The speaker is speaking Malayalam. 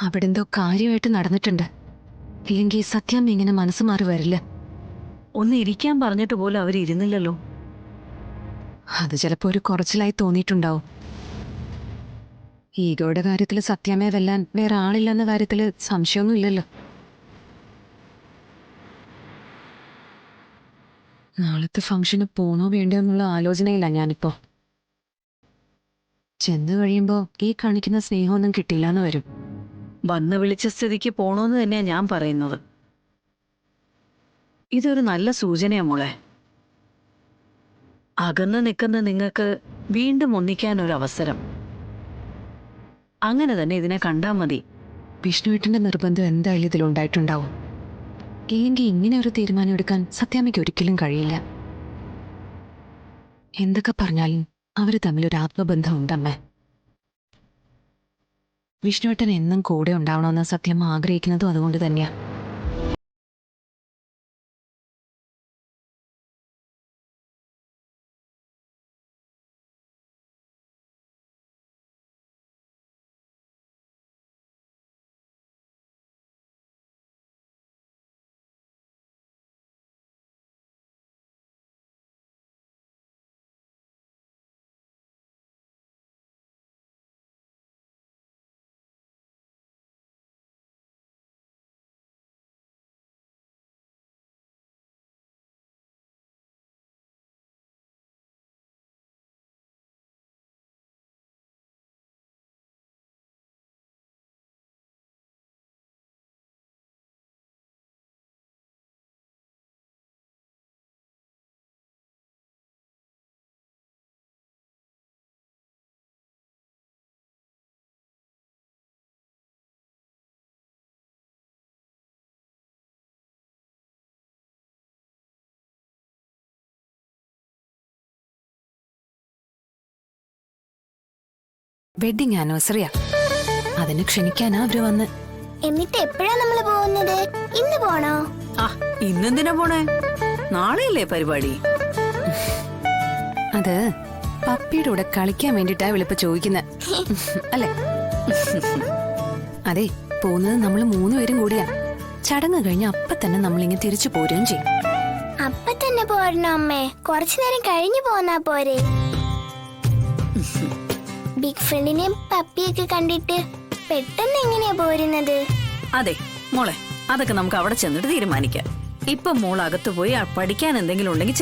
അവിടെ എന്തോ കാര്യമായിട്ട് നടന്നിട്ടുണ്ട്. ഇല്ലെങ്കിൽ സത്യം ഇങ്ങനെ മനസ്സ് മാറി വരില്ല. ഒന്ന് ഇരിക്കാൻ പറഞ്ഞിട്ട് പോലും അവരിരുന്നില്ലല്ലോ. അത് ചിലപ്പോ ഒരു കുറച്ചിലായി തോന്നിയിട്ടുണ്ടാവും. ഈഗോയുടെ കാര്യത്തിൽ സത്യമേ വെല്ലാൻ വേറെ ആളില്ലെന്ന കാര്യത്തിൽ സംശയമൊന്നുമില്ലല്ലോ. നാളത്തെ ഫംഗ്ഷന് പോണോ വേണ്ടോ എന്നുള്ള ആലോചനയില്ല ഞാനിപ്പോ. ചെന്ന് കഴിയുമ്പോ ഈ കാണിക്കുന്ന സ്നേഹമൊന്നും കിട്ടില്ലാന്ന് വരും. വന്ന് വിളിച്ച സ്ഥിതിക്ക് പോണോന്ന് തന്നെയാ ഞാൻ പറയുന്നത്. ഇതൊരു നല്ല സൂചനയാ മോളെ. അകന്ന് നിൽക്കുന്ന നിങ്ങൾക്ക് വീണ്ടും ഒന്നിക്കാനൊരവസരം. അങ്ങനെ തന്നെ ഇതിനെ കണ്ടാ മതി. വിഷ്ണുവേട്ടന്റെ നിർബന്ധം എന്തായാലും ഇതിലുണ്ടായിട്ടുണ്ടാവും. എങ്കിൽ ഇങ്ങനെ ഒരു തീരുമാനം എടുക്കാൻ സത്യാമ്മയ്ക്ക് ഒരിക്കലും കഴിയില്ല. എന്തൊക്കെ പറഞ്ഞാലും അവര് തമ്മിലൊരു ആത്മബന്ധം ഉണ്ടമ്മേ. വിഷ്ണുവേട്ടൻ എന്നും കൂടെ ഉണ്ടാവണമെന്ന് സത്യമ്മ ആഗ്രഹിക്കുന്നതും അതുകൊണ്ട് തന്നെയാ. വെഡിങ് ആനിവേഴ്സറിയാ, അതിന് ക്ഷണിക്കാനാ അവര് വന്ന്. എന്നിട്ട് എപ്പോഴാ നമ്മള് പോകുന്നത്? ഇന്ന് പോണോ? ആ, ഇന്നെന്തിനാ പോണേ? നാളെയല്ലേ പരിപാടി? അത് പപ്പിയുടെ കൂടെ കളിക്കാൻ വേണ്ടിട്ടാ വിളിപ്പ് ചോദിക്കുന്നത് അല്ലേ? അതെ, പോകുന്നത് നമ്മൾ 3 പേരും കൂടിയാ. ചടങ്ങ് കഴിഞ്ഞ അപ്പൊ തന്നെ നമ്മളിങ്ങനെ തിരിച്ചു പോരുകയും ചെയ്യും. അപ്പൊ തന്നെ പോരണോ അമ്മേ? കുറച്ചു നേരം കഴിഞ്ഞു പോന്നാ പോരെ? ബിഗ് ഫ്രണ്ടിനെയും പപ്പിയൊക്കെ കണ്ടിട്ട് പെട്ടെന്ന് എങ്ങനെയാ പോരുന്നത്? അതെ മോളെ, അതൊക്കെ നമുക്ക് അവിടെ ചെന്നിട്ട് തീരുമാനിക്കാം. ഇപ്പൊ മോൾ അകത്ത് പോയി പഠിക്കാൻ എന്തെങ്കിലും ഉണ്ടെങ്കിൽ